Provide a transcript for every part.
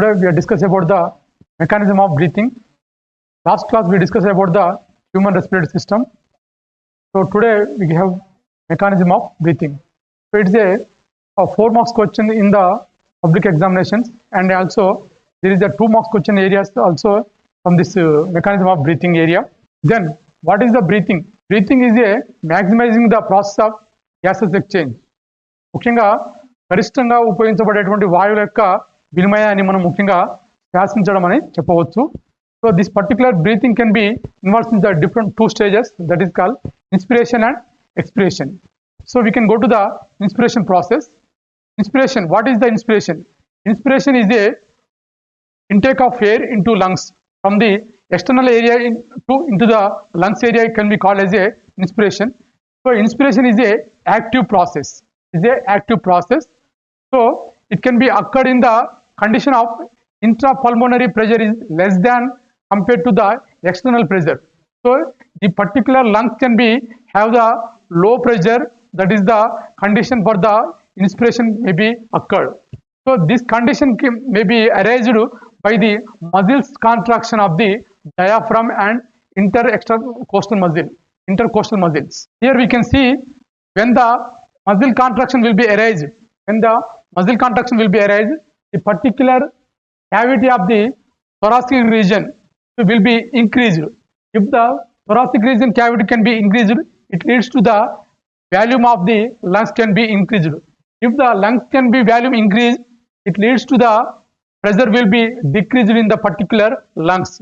Today we are discussing about the mechanism of breathing. Last class we discussed about the human respiratory system. So today we have mechanism of breathing. So it's a 4 marks question in the public examinations, and also there is a 2 marks question areas also from this mechanism of breathing area. Then what is the breathing? Breathing is a maximizing the process of gases exchange. ముఖ్యంగా గరిష్టంగా ఉపయోగించబడేటువంటి వాయువుల యొక్క వినిమయాన్ని మనం ముఖ్యంగా శ్వాసించడం అని చెప్పవచ్చు. So this particular breathing can be involves in the different 2 stages, that is called inspiration and expiration. So we can go to the inspiration process. Inspiration, what is the inspiration? Inspiration is a intake of air into lungs from the external area into the lungs area. It can be called as a inspiration. So inspiration is a active process. So it can be occurred in the condition of intrapulmonary pressure is less than compared to the external pressure. So the particular lungs can be have the low pressure, that is the condition for the inspiration may be occurred. So this condition may be arised by the muscles contraction of the diaphragm and intercostal muscles. Here we can see when the muscle contraction will be arised. The particular cavity of the thoracic region will be increased. If the thoracic region cavity can be increased, it leads to the volume of the lungs can be increased. If the lungs can be volume increased, it leads to the pressure will be decreased in the particular lungs.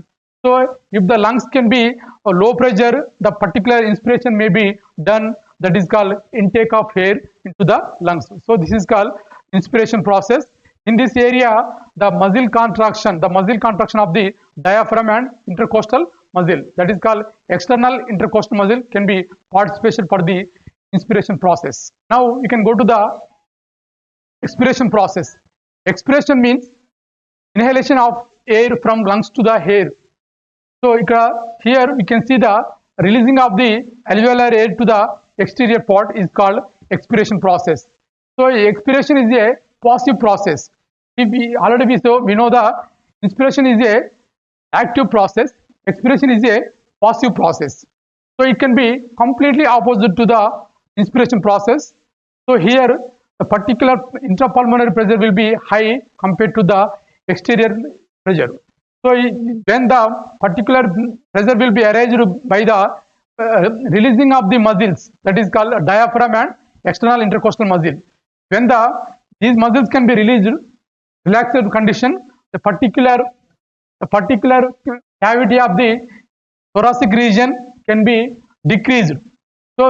So if the lungs can be a low pressure, the particular inspiration may be done, that is called intake of air into the lungs. So this is called inspiration process. In this area, the muscle contraction of the diaphragm and intercostal muscle, that is called external intercostal muscle, can be participation for the inspiration process. Now you can go to the expiration process. Expiration means inhalation of air from lungs to the air. So here we can see the releasing of the alveolar air to the exterior part is called expiration process. So expiration is a passive process. We know the inspiration is a active process, expiration is a passive process. So it can be completely opposite to the inspiration process. So here the particular intrapulmonary pressure will be high compared to the exterior pressure. So when the particular pressure will be arised by the releasing of the muscles, that is called diaphragm and external intercostal muscle. When these muscles can be released, relaxed condition, the particular cavity of the thoracic region can be decreased. So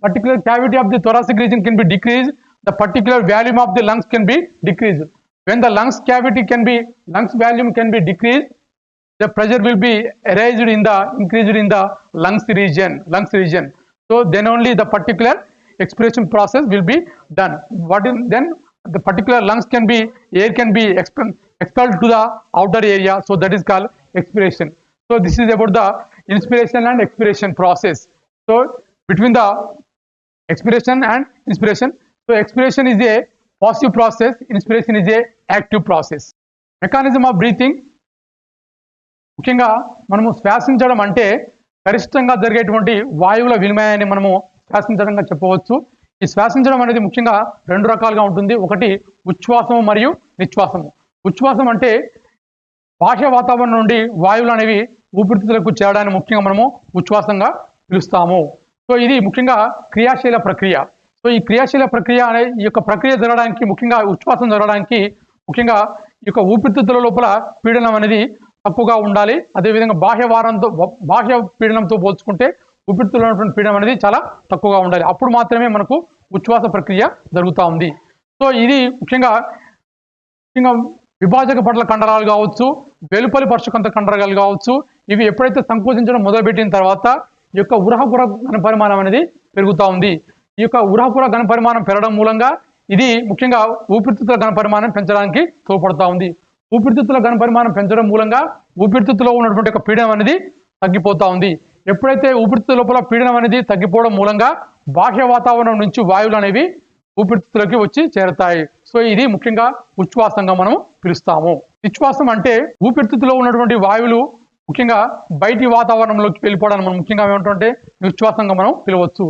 particular cavity of the thoracic region can be decreased, the particular volume of the lungs can be decreased. When the lungs volume can be decreased, the pressure will be increased in the lungs region. So then only the particular expiration process will be done. Then the particular air can be expelled to the outer area. So that is called expiration. So this is about the inspiration and expiration process. So between the expiration and inspiration, so expiration is a passive process, inspiration is a active process. Mechanism of breathing, ముఖ్యంగా మనము శ్వాసించడం అంటే గరిష్టంగా జరిగేటువంటి వాయువుల వినిమయాన్ని మనము శ్వాసించడంగా చెప్పవచ్చు. ఈ శ్వాసించడం అనేది ముఖ్యంగా 2 రకాలుగా ఉంటుంది. ఒకటి ఉచ్ఛ్వాసము మరియు నిశ్వాసము. ఉచ్ఛ్వాసం అంటే బాహ్య వాతావరణం నుండి వాయువులు అనేవి ఊపిరితిత్తులకు చేరడాన్ని ముఖ్యంగా మనము ఉచ్ఛ్వాసంగా పిలుస్తాము. సో ఇది ముఖ్యంగా క్రియాశీల ప్రక్రియ. సో ఈ క్రియాశీల ప్రక్రియ అనే ఈ యొక్క ప్రక్రియ జరగడానికి ముఖ్యంగా ఉచ్ఛ్వాసం జరగడానికి ముఖ్యంగా ఈ యొక్క ఊపిరితిత్తుల లోపల పీడనం అనేది తక్కువగా ఉండాలి. అదేవిధంగా బాహ్య పీడనంతో పోల్చుకుంటే ఊపిరితిత్తుల్లో ఉన్నటువంటి పీడనం అనేది చాలా తక్కువగా ఉండాలి. అప్పుడు మాత్రమే మనకు ఉచ్ఛ్వాస ప్రక్రియ జరుగుతూ ఉంది. సో ఇది ముఖ్యంగా విభాజక పటల కండరాలు కావచ్చు, వెలుపలి పర్షకంత కండరాలు కావచ్చు, ఇవి ఎప్పుడైతే సంకోచించడం మొదలుపెట్టిన తర్వాత ఈ యొక్క ఉరహపుర ఘనపరిమాణం అనేది పెరుగుతూ ఉంది. ఈ యొక్క ఉరహపుర ఘనపరిమాణం పెరగడం మూలంగా ఇది ముఖ్యంగా ఊపిరితిత్తుల ఘనపరిమాణం పెంచడానికి తోడ్పడుతూ ఉంది. ఊపిరితిత్తుల ఘనపరిమాణం పెంచడం మూలంగా ఊపిరితిత్తులో ఉన్నటువంటి ఒక పీడనం అనేది తగ్గిపోతూ ఉంది. ఎప్పుడైతే ఊపిరితిత్తుల లోపల పీడనం అనేది తగ్గిపోవడం మూలంగా బాహ్య వాతావరణం నుంచి వాయువులు అనేవి ఊపిరితిత్తులకి వచ్చి చేరతాయి. సో ఇది ముఖ్యంగా ఉచ్ఛ్వాసంగా మనం పిలుస్తాము. నిశ్వాసం అంటే ఊపిరితిత్తులో ఉన్నటువంటి వాయువులు ముఖ్యంగా బయటి వాతావరణంలోకి వెళ్ళిపోవడానికి మనం ముఖ్యంగా ఏమంటుంటే నిశ్వాసంగా మనం పిలవచ్చు.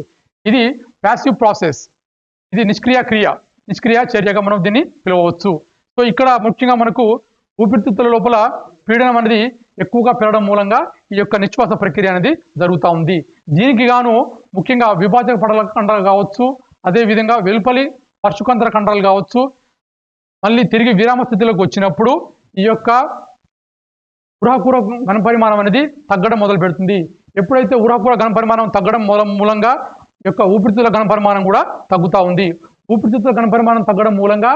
ఇది ప్యాసివ్ ప్రాసెస్, ఇది నిష్క్రియ చర్యగా మనం దీన్ని పిలవచ్చు. సో ఇక్కడ ముఖ్యంగా మనకు ఊపిరితిత్తుల లోపల పీడనం అనేది ఎక్కువగా పెరగడం మూలంగా ఈ యొక్క నిశ్వాస ప్రక్రియ అనేది జరుగుతూ ఉంది. దీనికి గాను ముఖ్యంగా విభాజక పటల కండరాలు కావచ్చు, అదేవిధంగా వెలుపలి పర్శుకంతర కండరాలు కావచ్చు, మళ్ళీ తిరిగి విరామ స్థితిలోకి వచ్చినప్పుడు ఈ యొక్క ఉరహపూర ఘనపరిమాణం అనేది తగ్గడం మొదలు పెడుతుంది. ఎప్పుడైతే ఉరహపూర ఘనపరిమాణం తగ్గడం మూలంగా ఈ యొక్క ఊపిరితిత్తుల ఘనపరిమాణం కూడా తగ్గుతూ ఉంది. ఊపిరితిత్తుల ఘనపరిమాణం తగ్గడం మూలంగా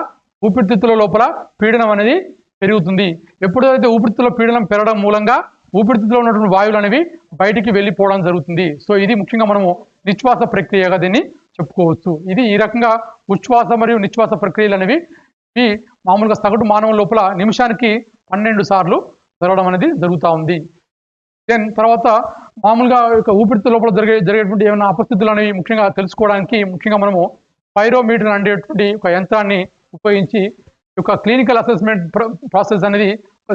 ఊపిరితిత్తుల లోపల పీడనం అనేది పెరుగుతుంది. ఎప్పుడైతే ఊపిరితిత్తుల పీడనం పెరగడం మూలంగా ఊపిరితిత్తులో ఉన్నటువంటి వాయువులు అనేవి బయటికి వెళ్ళిపోవడం జరుగుతుంది. సో ఇది ముఖ్యంగా మనము నిశ్వాస ప్రక్రియగా దీన్ని చెప్పుకోవచ్చు. ఇది ఈ రకంగా ఉచ్ఛ్వాస మరియు నిశ్వాస ప్రక్రియలు అనేవి ఈ మామూలుగా సగటు మానవ లోపల నిమిషానికి 12 సార్లు జరగడం అనేది జరుగుతూ ఉంది. దెన్ తర్వాత మామూలుగా ఊపిరితిత్తుల లోపల జరిగేటువంటి ఏమైనా అపస్థితులు అనేవి ముఖ్యంగా తెలుసుకోవడానికి ముఖ్యంగా మనము స్పైరోమీటర్ అనేటువంటి ఒక యంత్రాన్ని ఉపయోగించి ఒక క్లినికల్ అసెస్మెంట్ ప్రాసెస్ అనేది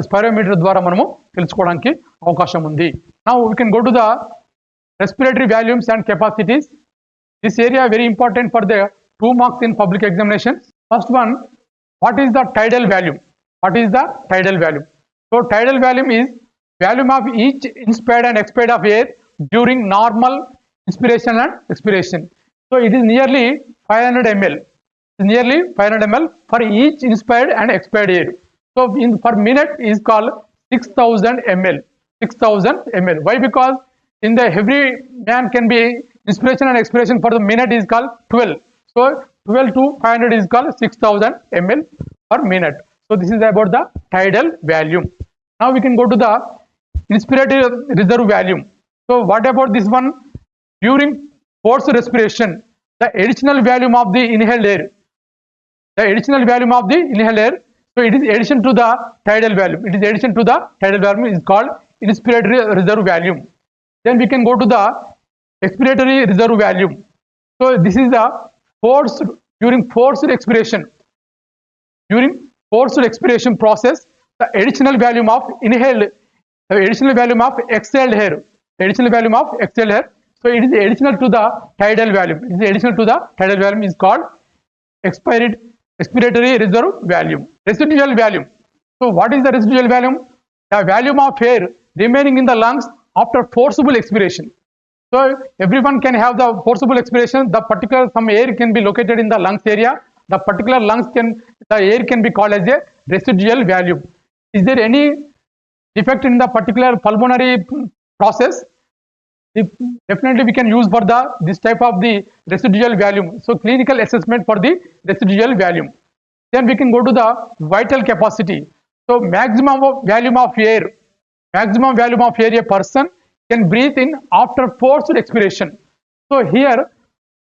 స్పైరోమీటర్ ద్వారా మనము తెలుసుకోవడానికి అవకాశం ఉంది. Now we can go to the respiratory volumes and capacities. This area very important for the 2 marks in public examinations. First one, what is the tidal volume? What is the tidal volume? So tidal volume is volume of each inspired and expired of air during normal inspiration and expiration. So it is nearly 500 ml. Nearly 500 ml for each inspired and expired air. So per minute is called 6000 ml. 6000 ml. Why? Because in the every man can be inspiration and expiration for the minute is called 12. So 12 to 500 is called 6000 ml per minute. So this is about the tidal volume. Now we can go to the inspiratory reserve volume. So what about this one? During forced respiration, the additional volume of the inhaled air. The additional volume of the inhaled air. So it is addition to the tidal volume. It is addition to the tidal volume is called inspiratory reserve volume. Then we can go to the expiratory reserve volume. So this is the during forced expiration. During forced expiration process, the additional volume of inhaled, the additional volume of exhaled air. The additional volume of exhaled air. So it is additional to the tidal volume. It is additional to the tidal volume is called expiratory reserve volume. Residual volume. So what is the residual volume? The volume of air remaining in the lungs after forcible expiration. So everyone can have the forcible expiration. The particular some air can be located in the lungs area. The particular the air can be called as a residual volume. Is there any defect in the particular pulmonary process? Definitely we can use for this type of the residual volume. So clinical assessment for the residual volume. Then we can go to the vital capacity. So maximum volume of air a person can breathe in after forced expiration. So here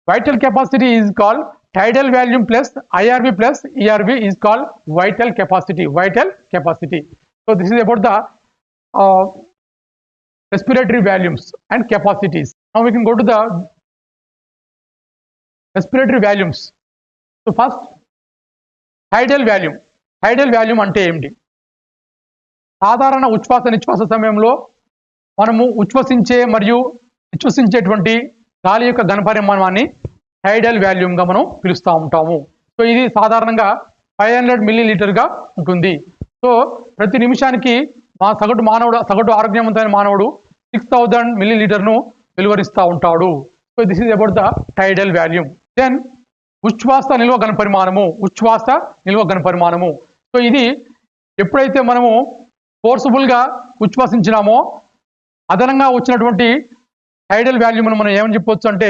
vital capacity is called tidal volume plus IRV plus ERV is called vital capacity. So this is about the respiratory volumes and capacities. Now we can go to the respiratory volumes. So first, tidal volume. Tidal volume అంటే ఏమిటి? సాధారణ ఉచ్ఛ్వాస నిశ్వాస సమయంలో మనము ఉచ్ఛ్వసించే మరియు నిశ్వసించేటువంటి గాలి యొక్క ఘనపరిమాణాన్ని టైడల్ వాల్యూమ్గా మనం పిలుస్తూ ఉంటాము. సో ఇది సాధారణంగా 500 మిల్లీలీటర్గా ఉంటుంది. సో ప్రతి నిమిషానికి సగటు ఆరోగ్యవంతమైన మానవుడు 6000 మిల్లీలీటర్ను వెలువరిస్తూ ఉంటాడు. So this is about the tidal volume. Then ఉచ్ఛ్వాస నిల్వ ఘనపరిమాణము. సో ఇది ఎప్పుడైతే మనము ఫోర్స్ఫుల్గా ఉచ్ఛ్వసించినామో అదనంగా వచ్చినటువంటి టైడల్ వాల్యూమ్ను మనం ఏమని చెప్పొచ్చు అంటే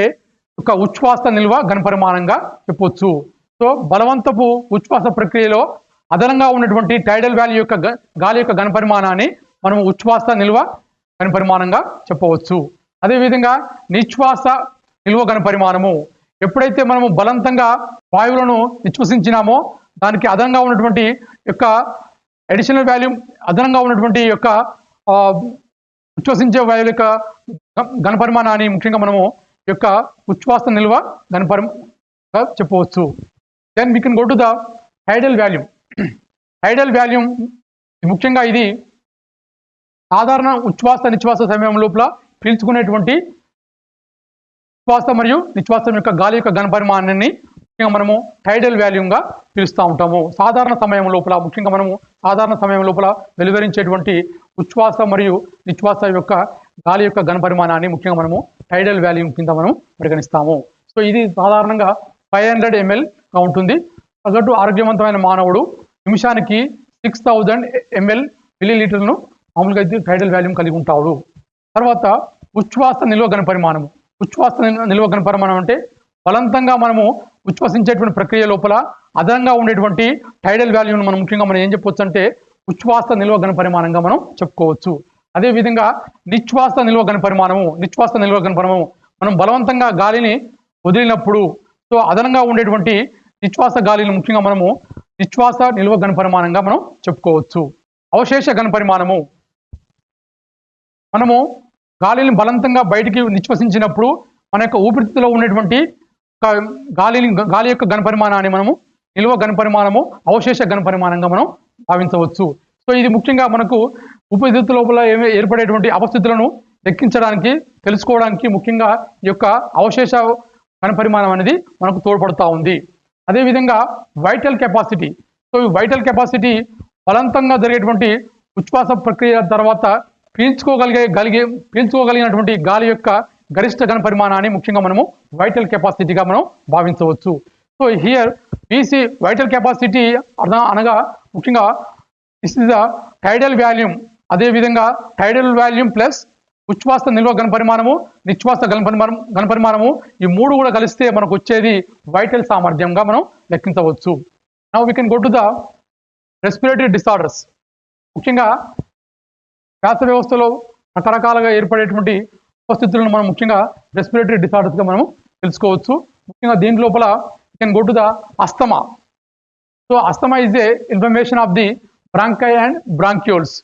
ఒక ఉచ్ఛ్వాస నిల్వ ఘనపరిమాణంగా చెప్పొచ్చు. సో బలవంతపు ఉచ్ఛ్వాస ప్రక్రియలో అదనంగా ఉన్నటువంటి టైడల్ వాల్యూ యొక్క గాలి యొక్క ఘనపరిమాణాన్ని మనం ఉచ్ఛ్వాస నిల్వ ఘనపరిమాణంగా చెప్పవచ్చు. అదేవిధంగా నిశ్వాస నిల్వ ఘనపరిమాణము. ఎప్పుడైతే మనము బలవంతంగా వాయువులను నిశ్వసించినామో దానికి అదనంగా ఉన్నటువంటి యొక్క అడిషనల్ వాల్యూమ్ అదనంగా ఉన్నటువంటి యొక్క ఉచ్ఛ్వసించే వాయువుల యొక్క ఘనపరిమాణాన్ని ముఖ్యంగా మనము యొక్క ఉచ్ఛ్వాస నిల్వ ఘనపరిమాణంగా చెప్పవచ్చు. Then we can go to the tidal volume. Tidal volume ముఖ్యంగా ఇది సాధారణ ఉచ్ఛ్వాస నిశ్వాస సమయం లోపల పీల్చుకునేటువంటి ఉచ్ఛ్వాస మరియు నిశ్వాసం యొక్క గాలి యొక్క ఘనపరిమాణాన్ని ముఖ్యంగా మనము టైడల్ వాల్యూమ్గా పిలుస్తూ ఉంటాము. సాధారణ సమయం లోపల ముఖ్యంగా మనము సాధారణ సమయం లోపల వెలువరించేటువంటి ఉచ్ఛ్వాస మరియు నిశ్వాస యొక్క గాలి యొక్క ఘనపరిమాణాన్ని ముఖ్యంగా మనము టైడల్ వాల్యూమ్ కింద మనం పరిగణిస్తాము. సో ఇది సాధారణంగా 500 mlగా ఉంటుంది. సగటు ఆరోగ్యవంతమైన మానవుడు నిమిషానికి 6000 ml మిల్లీలీటర్ను మామూలుగా అయితే టైడల్ వాల్యూమ్ కలిగి ఉంటాడు. తర్వాత ఉచ్ఛ్వాస నిల్వ ఘనపరిమాణము. ఉచ్ఛ్వాస నిల్వ ఘనపరిమాణం అంటే బలవంతంగా మనము ఉచ్ఛ్వసించేటువంటి ప్రక్రియ లోపల అదనంగా ఉండేటువంటి టైడల్ వాల్యూమ్ను మనం ముఖ్యంగా మనం ఏం చెప్పవచ్చు అంటే ఉచ్ఛ్వాస నిల్వ ఘనపరిమాణంగా మనం చెప్పుకోవచ్చు. అదేవిధంగా నిశ్వాస నిల్వ ఘనపరిమాణము. నిశ్వాస నిల్వ ఘనపరిమాణము మనం బలవంతంగా గాలిని వదిలినప్పుడు సో అదనంగా ఉండేటువంటి నిశ్వాస గాలిని ముఖ్యంగా మనము నిశ్వాస నిల్వ ఘనపరిమాణంగా మనం చెప్పుకోవచ్చు. అవశేష ఘనపరిమాణము. మనము గాలిని బలవంతంగా బయటికి నిశ్వసించినప్పుడు మన యొక్క ఊపిరితిత్తులో ఉన్నటువంటి గాలి యొక్క ఘనపరిమాణాన్ని మనము నిల్వ ఘనపరిమాణము అవశేష ఘనపరిమాణంగా మనం భావించవచ్చు. సో ఇది ముఖ్యంగా మనకు ఊపిరితిత్తు లోపల ఏర్పడేటువంటి అపస్థితులను లెక్కించడానికి తెలుసుకోవడానికి ముఖ్యంగా ఈ యొక్క అవశేష ఘనపరిమాణం అనేది మనకు తోడ్పడుతూ ఉంది. అదేవిధంగా వైటల్ కెపాసిటీ. సో ఈ వైటల్ కెపాసిటీ బలవంతంగా జరిగేటువంటి ఉచ్ఛ్వాస ప్రక్రియ తర్వాత పీల్చుకోగలిగినటువంటి గాలి యొక్క గరిష్ట ఘనపరిమాణాన్ని ముఖ్యంగా మనము వైటల్ కెపాసిటీగా మనం భావించవచ్చు. So here VC vital capacity అనగా ముఖ్యంగా this is the tidal volume. అదేవిధంగా టైడల్ వాల్యూమ్ ప్లస్ ఉచ్ఛ్వాస నిల్వ ఘనపరిమాణము నిశ్వాస ఘనపరిమాణము ఈ మూడు కూడా కలిస్తే మనకు వచ్చేది వైటల్ సామర్థ్యంగా మనం లెక్కించవచ్చు. Now we can go to the respiratory disorders. ముఖ్యంగా శ్వాస వ్యవస్థలో రకరకాలుగా ఏర్పడేటువంటి పరిస్థితులను మనం ముఖ్యంగా రెస్పిరేటరీ డిసార్డర్స్గా మనం తెలుసుకోవచ్చు. ముఖ్యంగా దీని లోపల you can go to the asthma. So asthma is a inflammation of the bronchi and బ్రాంక్యూల్స్.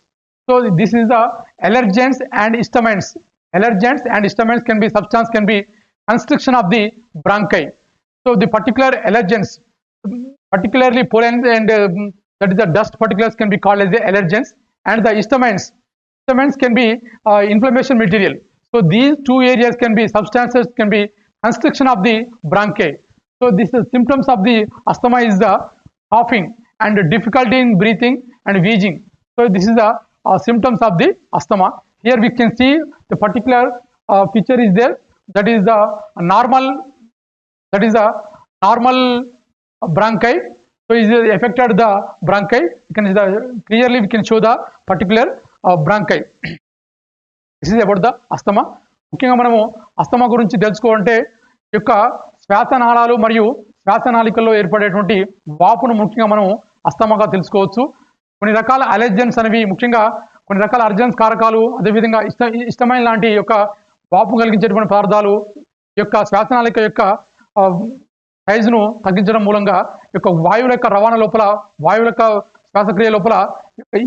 So this is the allergens and histamines. Allergens and histamines can be substance can be constriction of the bronchi. So the particular allergens, particularly pollen and that is the dust particles can be called as the allergens, and the histamines. Histamines can be inflammation material. So these two areas can be substances can be constriction of the bronchi. So this is symptoms of the asthma is the coughing and difficulty in breathing and wheezing. So this is the symptoms of the asthma. Here we can see the particular picture is there, that is the normal bronchi. So is affected the bronchi. You can clearly we can show the particular bronchi. This is about the asthma. ముఖ్యంగా మనము asthma గురించి తెలుసుకోవాలంటే యొక్క శ్వాసనాళాలు మరియు శ్వాసనాళికల్లో ఏర్పడేటువంటి వాపును ముఖ్యంగా మనం అస్తమాగా తెలుసుకోవచ్చు. కొన్ని రకాల అలర్జెన్స్ అనేవి ముఖ్యంగా కొన్ని రకాల అర్జెన్స్ కారకాలు అదేవిధంగా ఇష్టమైన లాంటి యొక్క వాపు కలిగించేటువంటి పదార్థాలు యొక్క శ్వాసనాళిక యొక్క సైజును తగ్గించడం మూలంగా యొక్క వాయువుల యొక్క రవాణా లోపల వాయువుల యొక్క శ్వాసక్రియ లోపల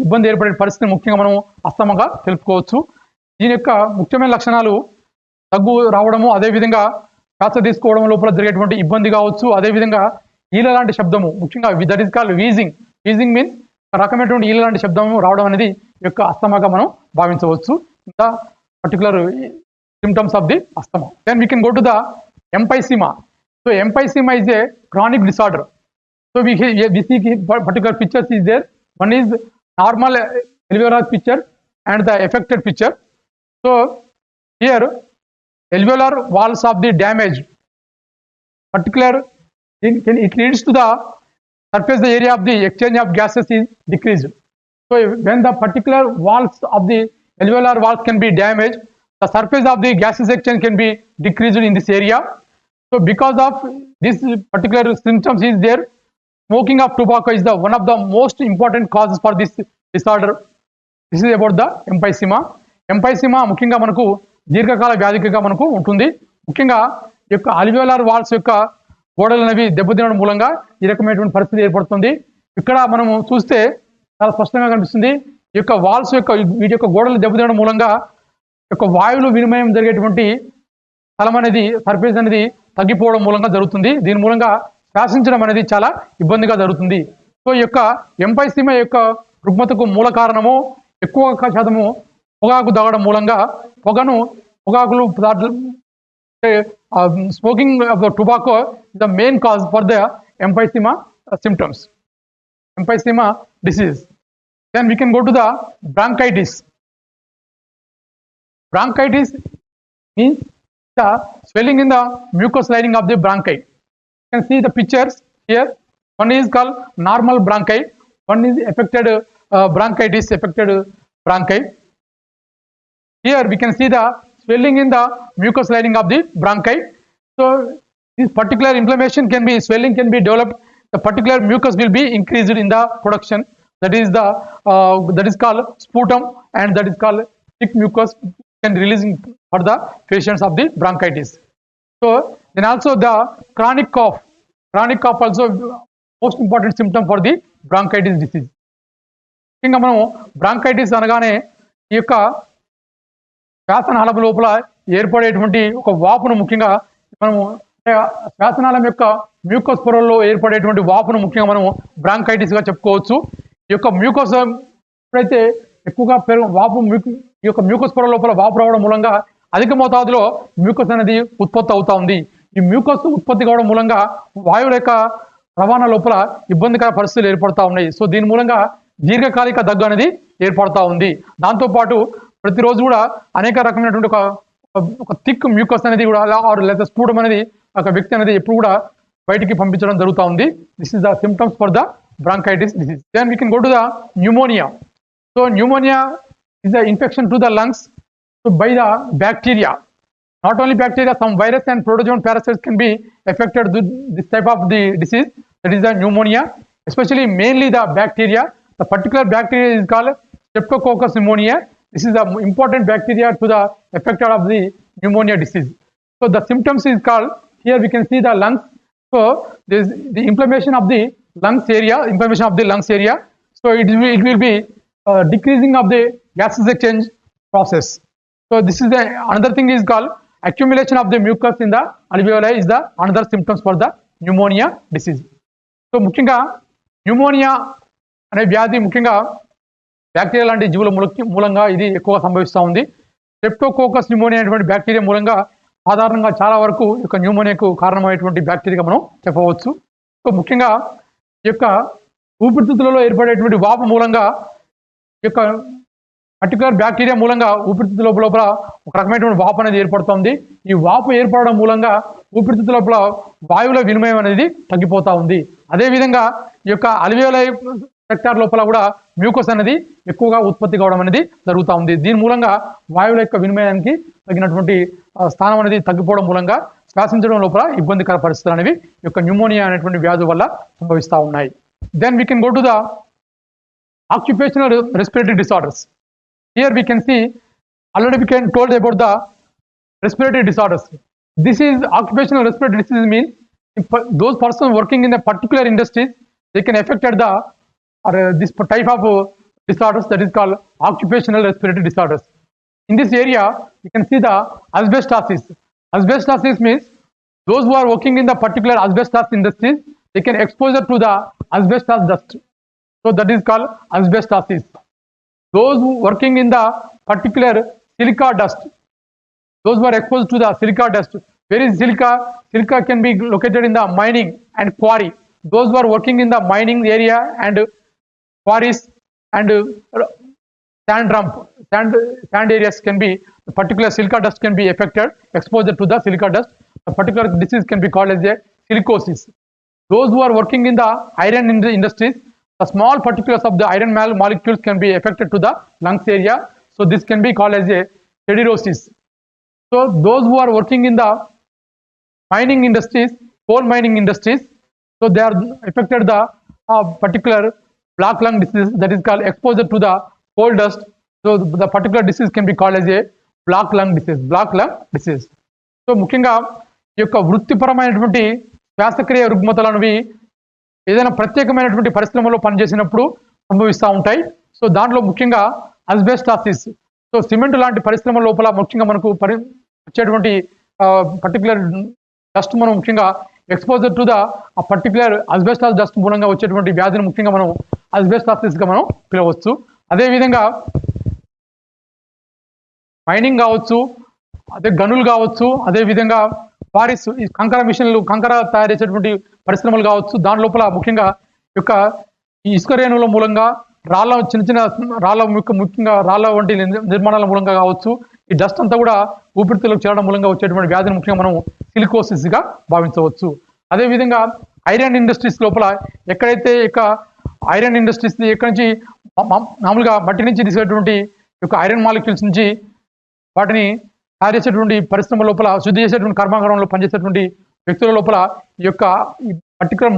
ఇబ్బంది ఏర్పడే పరిస్థితిని ముఖ్యంగా మనం అస్తమాగా తెలుపుకోవచ్చు. దీని యొక్క ముఖ్యమైన లక్షణాలు దగ్గు రావడము, అదేవిధంగా శ్వాస తీసుకోవడం లోపల జరిగేటువంటి ఇబ్బంది కావచ్చు, అదేవిధంగా ఈల లాంటి శబ్దము ముఖ్యంగా that is called wheezing. Wheezing means రకమైనటువంటి ఈల లాంటి శబ్దం రావడం అనేది యొక్క అస్తమాగా మనం భావించవచ్చు. The particular symptoms of the asthma. Then we can go to the emphysema. So emphysema is a chronic disorder. So we see particular pictures is there. One is normal alveolar picture and the affected picture. So here alveolar walls of the damage particular it leads to the surface the area of the exchange of gases is decreased. So when the particular walls of the alveolar walls can be damaged, the surface of the gases exchange can be decreased in this area. So because of this particular symptoms is there, smoking of tobacco is the one of the most important causes for this disorder. This is about the emphysema. Emphysema ముఖ్యంగా మనకు దీర్ఘకాల వ్యాధిగా మనకు ఉంటుంది. ముఖ్యంగా ఈ యొక్క alveolar walls యొక్క గోడలు అనేవి దెబ్బతినడం మూలంగా ఈ రకమైనటువంటి పరిస్థితి ఏర్పడుతుంది. ఇక్కడ మనము చూస్తే చాలా స్పష్టంగా కనిపిస్తుంది. ఈ యొక్క వాల్స్ యొక్క వీటి యొక్క గోడలు దెబ్బతినడం మూలంగా యొక్క వాయువులు వినిమయం జరిగేటువంటి స్థలం అనేది సర్ఫేస్ అనేది తగ్గిపోవడం మూలంగా జరుగుతుంది. దీని మూలంగా శ్వాసించడం అనేది చాలా ఇబ్బందిగా జరుగుతుంది. సో ఈ యొక్క ఎంపైసిమా యొక్క రుగ్మతకు మూల కారణము ఎక్కువ శాతము పొగాకు తాగడం మూలంగా పొగాకులు smoking of the tobacco is the main cause for the emphysema symptoms, emphysema disease. Then we can go to the bronchitis. Bronchitis means the swelling in the mucous lining of the bronchi. You can see the pictures here. One is called normal bronchi, one is affected bronchitis, affected bronchi. Here we can see the swelling in the mucous lining of the bronchi. So this particular inflammation can be, swelling can be developed. The particular mucus will be increased in the production. That is the that is called sputum, and that is called thick mucus can release for the patients of the bronchitis. So then also the chronic cough. Chronic cough also most important symptom for the bronchitis disease. ఇంకా మనం bronchitis అనగానే ఈ యొక్క శ్వాసనాళం లోపల ఏర్పడేటువంటి ఒక వాపును ముఖ్యంగా మనము శ్వాసనాళం యొక్క మ్యూకస్ పొరల్లో ఏర్పడేటువంటి వాపును ముఖ్యంగా మనం బ్రాంకైటిస్ గా చెప్పుకోవచ్చు. ఈ యొక్క మ్యూకస్ ఎప్పుడైతే ఎక్కువగా ఈ యొక్క మ్యూకస్ పొర లోపల వాపు రావడం మూలంగా అధిక మోతాదులో మ్యూకస్ అనేది ఉత్పత్తి అవుతా ఉంది. ఈ మ్యూకస్ ఉత్పత్తి కావడం మూలంగా వాయువుల యొక్క రవాణా లోపల ఇబ్బందికర పరిస్థితులు ఏర్పడతా ఉన్నాయి. సో దీని మూలంగా దీర్ఘకాలిక దగ్గు అనేది ఏర్పడతా ఉంది. దాంతోపాటు ప్రతిరోజు కూడా అనేక రకమైనటువంటి ఒక థిక్ మ్యూకస్ అనేది కూడా లేదా స్ఫూటం అనేది ఒక వ్యక్తి అనేది ఎప్పుడు కూడా బయటికి పంపించడం జరుగుతూ ఉంది. This is the symptoms for the bronchitis disease. Then we can go to the pneumonia. So pneumonia is the infection to the lungs by the bacteria. Not only bacteria, some virus and protozoan parasites can be affected with this type of the disease, that is the pneumonia, especially mainly the bacteria. The particular bacteria is called Streptococcus pneumoniae. This is the important bacteria to the affected of the pneumonia disease. So the symptoms is called, here we can see the lungs. So there is the inflammation of the lungs area, So it will be decreasing of the gases exchange process. So this is the another thing is called accumulation of the mucus in the alveoli is the another symptoms for the pneumonia disease. So ముఖ్యంగా pneumonia అనే వ్యాధి ముఖ్యంగా bacteria లాంటి జీవుల మూలంగా ఇది ఎక్కువగా సంభవిస్తూ ఉంది. స్ట్రెప్టోకోకస్ న్యూమోనియా అనేటువంటి బ్యాక్టీరియా మూలంగా సాధారణంగా చాలా వరకు ఈ యొక్క న్యూమోనియాకు కారణమైనటువంటి బ్యాక్టీరియా మనం చెప్పవచ్చు. సో ముఖ్యంగా ఈ యొక్క ఊపిరితిత్తులలో ఏర్పడేటువంటి వాపు మూలంగా ఈ యొక్క పర్టికులర్ బ్యాక్టీరియా మూలంగా ఊపిరితిత్తు లోపల ఒక రకమైనటువంటి వాపు అనేది ఏర్పడుతుంది. ఈ వాపు ఏర్పడడం మూలంగా ఊపిరితిత్తు లోపల వాయువుల వినిమయం అనేది తగ్గిపోతా ఉంది. అదేవిధంగా ఈ యొక్క అల్వియోలై సెక్టార్ లోపల కూడా మ్యూకస్ అనేది ఎక్కువగా ఉత్పత్తి కావడం అనేది జరుగుతూ ఉంది. దీని మూలంగా వాయువుల యొక్క వినిమయానికి తగినటువంటి స్థానం అనేది తగ్గిపోవడం మూలంగా శ్వాసించడం లోపల ఇబ్బందికర పరిస్థితులు అనేవి ఈ యొక్క న్యూమోనియా అనేటువంటి వ్యాధి వల్ల సంభవిస్తూ ఉన్నాయి. Then we can go to the occupational respiratory disorders. Here we can see, already we can told about the respiratory disorders. This is occupational respiratory disease means those persons working in a particular industry, they can affect this type of disorders, that is called occupational respiratory disorders. In this area, you can see the asbestosis. Asbestosis means those who are working in the particular asbestos industry, they can exposure to the asbestos dust. So that is called asbestosis. Those who working in the particular silica dust, those who are exposed to the silica dust. Where is silica? Silica can be located in the mining and quarry. Those who are working in the mining area and quarries and sand areas can be, the particular silica dust can be affected, exposure to the silica dust. The particular disease can be called as a silicosis. Those who are working in the iron industries, the small particles of the iron molecules can be affected to the lungs area. So this can be called as a siderosis. So those who are working in the mining industries, coal mining industries, so they are affected the particular black lung disease, that is called exposure to the coal dust. So the particular disease can be called as a black lung disease. So ముఖ్యంగా ఈ యొక్క వృత్తిపరమైనటువంటి శ్వాసక్రియ రుగ్మతలనేవి ఏదైనా ప్రత్యేకమైనటువంటి పరిశ్రమలో పనిచేసినప్పుడు సంభవిస్తూ ఉంటాయి. So దాంట్లో ముఖ్యంగా అస్బెస్టాసిస్. సో సిమెంట్ లాంటి పరిశ్రమ లోపల ముఖ్యంగా మనకు వచ్చేటువంటి పర్టికులర్ డస్ట్ మనం ముఖ్యంగా exposure to the particular asbestos dust మూలంగా వచ్చేటువంటి వ్యాధిని ముఖ్యంగా మనం అస్బెస్టాసిస్గా మనం పిలవచ్చు. అదేవిధంగా మైనింగ్ కావచ్చు, అదే గనులు కావచ్చు, అదేవిధంగా క్వారీస్, ఈ కంకర మిషన్లు, కంకర తయారు చేసేటువంటి పరిశ్రమలు కావచ్చు, దాని లోపల ముఖ్యంగా యొక్క ఈ ఇసుక రేణువుల మూలంగా రాళ్ళ చిన్న చిన్న రాళ్ళ ముఖ్యంగా రాళ్ళ వంటి నిర్మాణాల మూలంగా కావచ్చు, ఈ డస్ట్ అంతా కూడా ఊపిరితిత్తులకు చేరడం మూలంగా వచ్చేటువంటి వ్యాధిని ముఖ్యంగా మనం సిలికోసిస్గా భావించవచ్చు. అదేవిధంగా ఐరన్ ఇండస్ట్రీస్ లోపల ఎక్కడైతే ఇక ఐరన్ ఇండస్ట్రీస్ ఎక్కడి నుంచి మామూలుగా మట్టి నుంచి తీసేటువంటి యొక్క ఐరన్ మాలిక్యూల్స్ నుంచి వాటిని తయారు చేసేటువంటి పరిశ్రమ లోపల శుద్ధి చేసేటువంటి కర్మాగారంలో పనిచేసేటువంటి వ్యక్తుల లోపల ఈ యొక్క ఈ పర్టికులర్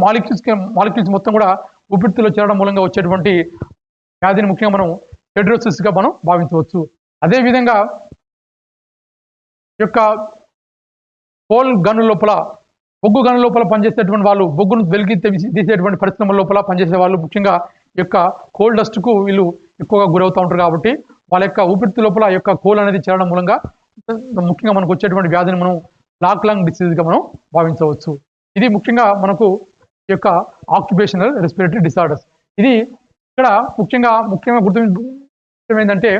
మాలిక్యూల్స్ మొత్తం కూడా ఊపిరితిత్తులో చేరడం మూలంగా వచ్చేటువంటి వ్యాధిని ముఖ్యంగా మనం హెడ్రోసిస్గా మనం భావించవచ్చు. అదేవిధంగా ఈ యొక్క కోల్ గనుల లోపల, బొగ్గు గనుల లోపల పనిచేసేటువంటి వాళ్ళు, బొగ్గును వెలికి తీసేటువంటి పరిశ్రమల లోపల పనిచేసే వాళ్ళు ముఖ్యంగా ఈ యొక్క కోల్ డస్ట్కు వీళ్ళు ఎక్కువగా గురవుతూ ఉంటారు. కాబట్టి వాళ్ళ యొక్క ఊపిరితిత్తుల లోపల ఈ యొక్క కోల్ అనేది చేరడం మూలంగా ముఖ్యంగా మనకు వచ్చేటువంటి వ్యాధిని మనం బ్లాక్ లంగ్ డిసీజ్గా మనం భావించవచ్చు. ఇది ముఖ్యంగా మనకు ఈ యొక్క ఆక్యుపేషనల్ రెస్పిరేటరీ డిసార్డర్స్. ఇది ఇక్కడ ముఖ్యంగా గుర్తు ఏంటంటే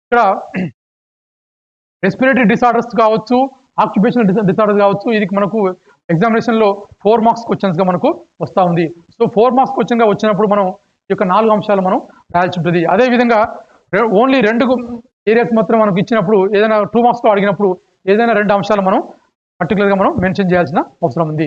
ఇక్కడ రెస్పిరేటరీ డిసార్డర్స్ కావచ్చు, ఆక్యుపేషనల్ డిసార్డర్స్ కావచ్చు, ఇది మనకు ఎగ్జామినేషన్లో 4 మార్క్స్ క్వశ్చన్స్గా మనకు వస్తూ ఉంది. సో 4 మార్క్స్ క్వశ్చన్గా వచ్చినప్పుడు మనం ఈ యొక్క 4 అంశాలు మనం రాయాల్సి ఉంటుంది. అదేవిధంగా ఓన్లీ 2 ఏరియాస్ మాత్రం మనకు ఇచ్చినప్పుడు, ఏదైనా 2 మార్క్స్లో అడిగినప్పుడు ఏదైనా 2 అంశాలు మనం పర్టికులర్గా మనం మెన్షన్ చేయాల్సిన అవసరం ఉంది.